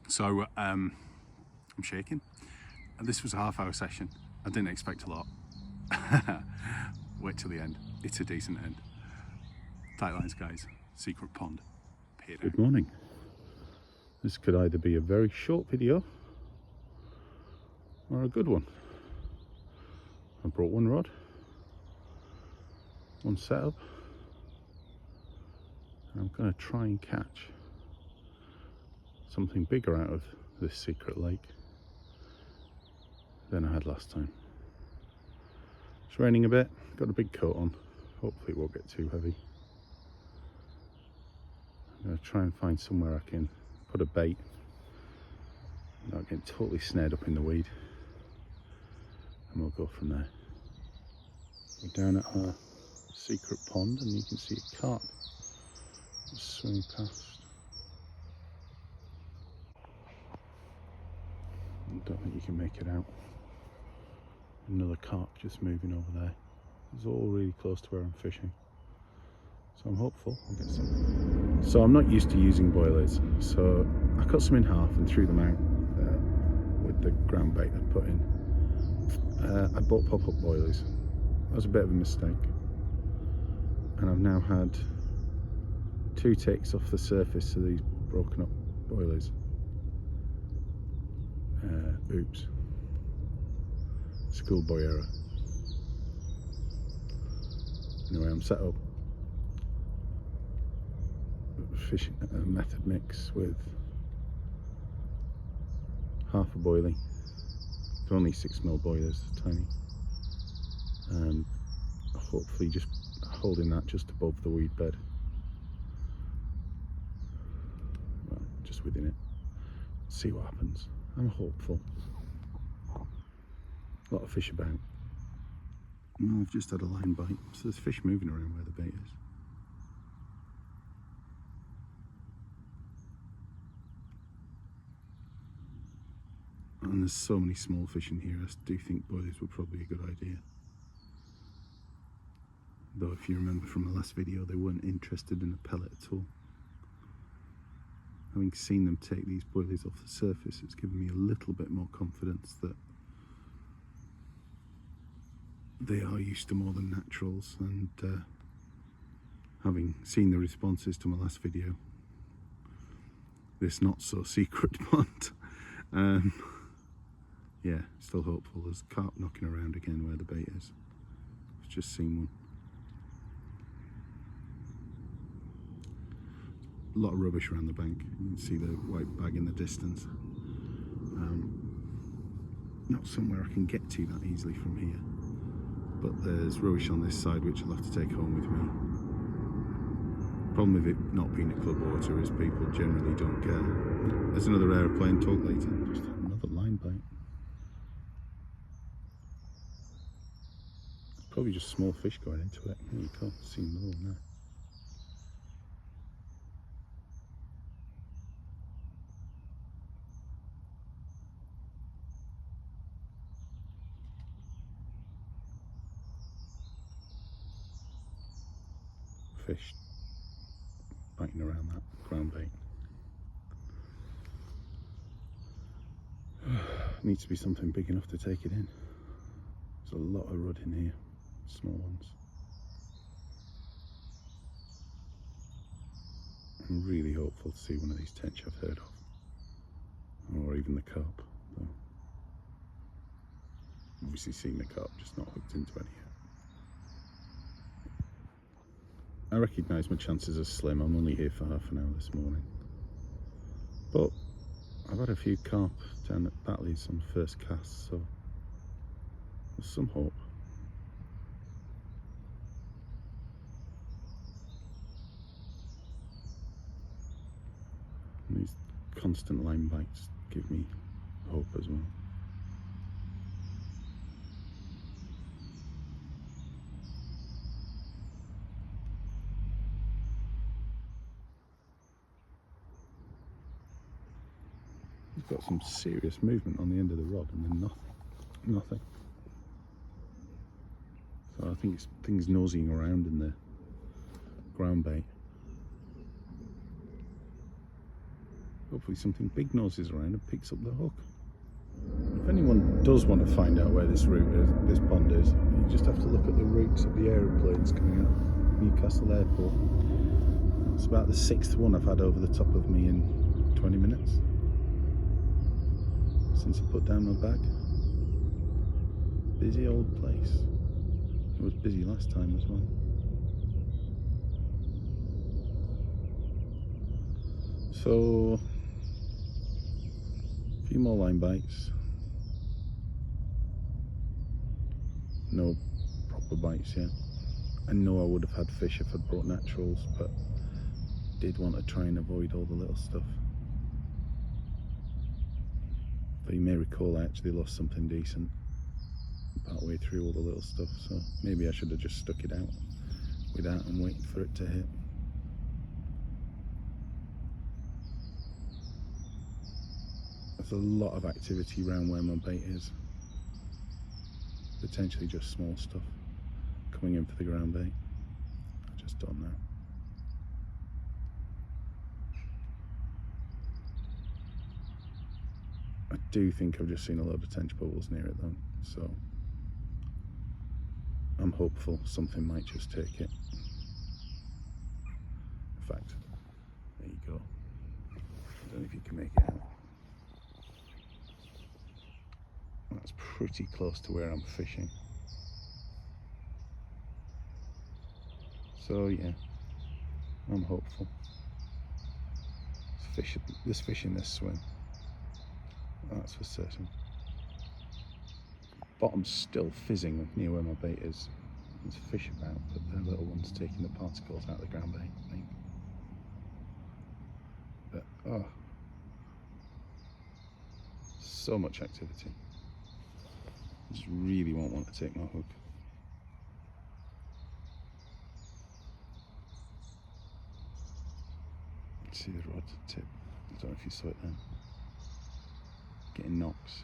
So I'm shaking. And this was a half-hour session. I didn't expect a lot. Wait till the end. It's a decent end. Tight lines, guys. Secret pond. Good morning. This could either be a very short video or a good one. I brought one rod, one setup, and I'm going to try and catch something bigger out of this secret lake than I had last time. It's raining a bit, got a big coat on, hopefully it won't get too heavy. I'm going to try and find somewhere I can put a bait without getting totally snared up in the weed, and we'll go from there. We're down at our secret pond and you can see a carp just swimming past. I don't think you can make it out. Another carp just moving over there. It's all really close to where I'm fishing, so I'm hopeful I'll get some. So I'm not used to using boilies, so I cut some in half and threw them out with the ground bait I put in. I bought pop-up boilies. That was a bit of a mistake, and I've now had 2 takes off the surface of these broken up boilies. Oops. Schoolboy error. Anyway, I'm set up fishing method mix with half a boilie. They're only 6mm boilers, tiny, and hopefully just holding that just above the weed bed, well, just within it. See what happens. I'm hopeful. A lot of fish about. Well, I've just had a line bite, so there's fish moving around where the bait is. And there's so many small fish in here, I do think boilies were probably a good idea. Though if you remember from the last video, they weren't interested in a pellet at all. Having seen them take these boilies off the surface, it's given me a little bit more confidence that they are used to more than naturals, and having seen the responses to my last video, this not so secret pond, yeah, still hopeful. There's carp knocking around again where the bait is. I've just seen one. A lot of rubbish around the bank. You can see the white bag in the distance. Not somewhere I can get to that easily from here, but there's rubbish on this side which I'll have to take home with me. Problem with it not being a club water is people generally don't care. There's another aeroplane. Talk later. Just had another line bite. It's probably just small fish going into it. There you go. See another one there. Fish biting around that ground bait. Needs to be something big enough to take it in. There's a lot of rudd in here, small ones. I'm really hopeful to see one of these tench I've heard of, or even the carp. Though. Obviously seen the carp, just not hooked into any yet. I recognise my chances are slim. I'm only here for half an hour this morning, but I've had a few carp down at Batley's on first cast, so there's some hope. And these constant line bites give me hope as well. We've got some serious movement on the end of the rod and then nothing. So I think it's things nosing around in the ground bait. Hopefully something big noses around and picks up the hook. If anyone does want to find out where this route is, this pond is, you just have to look at the routes of the aeroplanes coming out of Newcastle Airport. It's about the 6th one I've had over the top of me in 20 minutes since I put down my bag. Busy old place. It was busy last time as well. So, a few more line bites. No proper bites yet. I know I would have had fish if I'd brought naturals, but did want to try and avoid all the little stuff. But you may recall I actually lost something decent partway through all the little stuff, so maybe I should have just stuck it out without and waiting for it to hit. There's a lot of activity around where my bait is. Potentially just small stuff coming in for the ground bait. I just don't know. I do think I've just seen a load of tench bubbles near it though, so I'm hopeful something might just take it. In fact, there you go. I don't know if you can make it out. That's pretty close to where I'm fishing. So yeah, I'm hopeful. There's fish in this swim. That's for certain. Bottom's still fizzing near where my bait is. There's fish about, but they're little ones taking the particles out of the ground bait, I think. But, oh, so much activity. I just really won't want to take my hook. Let's see the rod tip. I don't know if you saw it then. Getting knocks.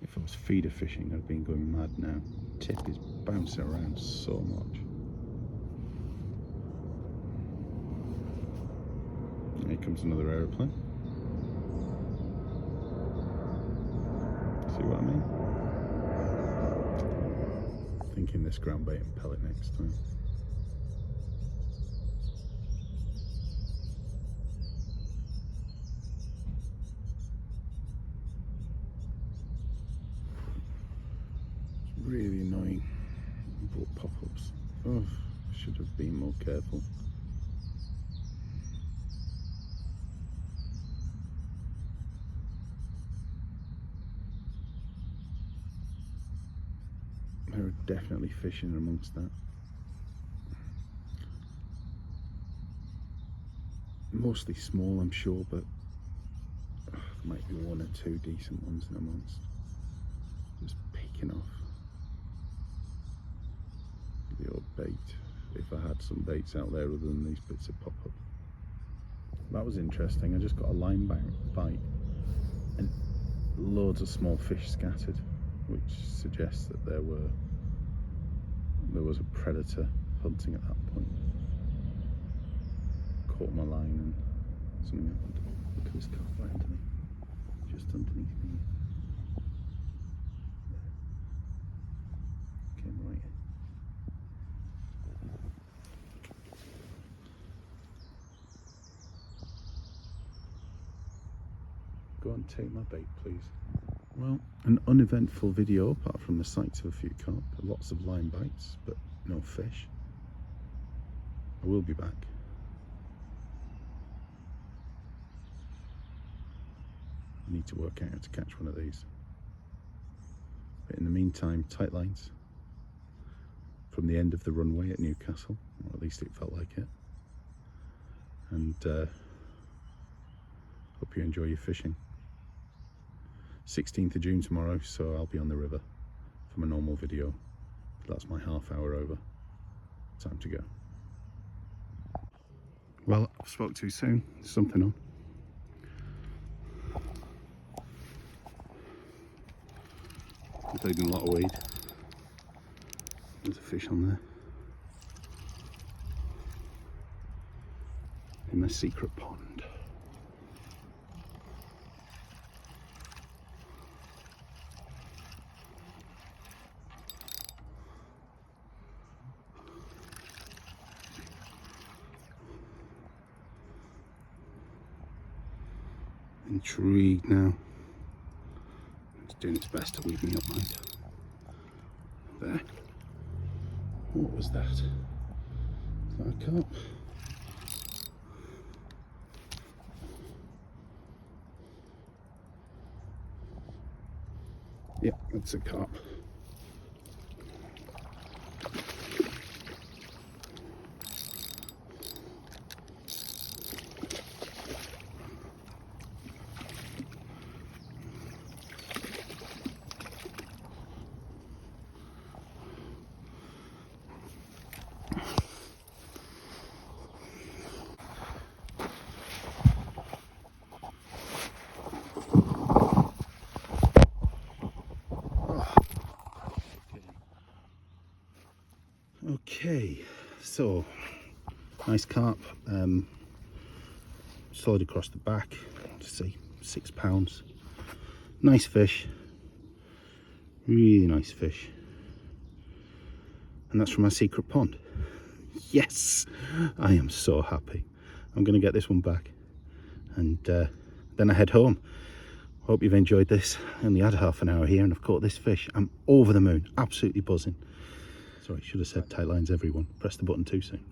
If I was feeder fishing, I'd been going mad now. Tip is bouncing around so much. Here comes another aeroplane. See what I mean? Thinking this ground bait and pellet next time. It's really annoying. Brought pop-ups. Oh, should have been more careful. There are definitely fish in amongst that. Mostly small, I'm sure, but there might be one or two decent ones in amongst. Just peeking off the old bait. If I had some baits out there other than these bits of pop-up. That was interesting. I just got a line bite and loads of small fish scattered, which suggests that there was a predator hunting at that point. Caught my line and something happened. Look at this carp right under me, just underneath me. Came right in. Go and take my bait, please. Well, an uneventful video apart from the sights of a few carp, lots of line bites, but no fish. I will be back. I need to work out how to catch one of these. But in the meantime, tight lines from the end of the runway at Newcastle, or at least it felt like it. And hope you enjoy your fishing. 16th of June tomorrow, so I'll be on the river for my normal video. That's my half hour over. Time to go. Well, I spoke too soon. There's something on. I'm taking a lot of weed. There's a fish on there. In my secret pond. Intrigued now. It's doing its best to weed me up, mate. There. What was that? Is that a carp? Yeah, that's a carp. Okay, so nice carp, solid across the back, let's see, £6. Nice fish, really nice fish, and that's from our secret pond. Yes, I am so happy. I'm going to get this one back, and then I head home. Hope you've enjoyed this. I only had half an hour here and I've caught this fish. I'm over the moon, absolutely buzzing. Sorry, should have said tight lines everyone. Press the button too soon.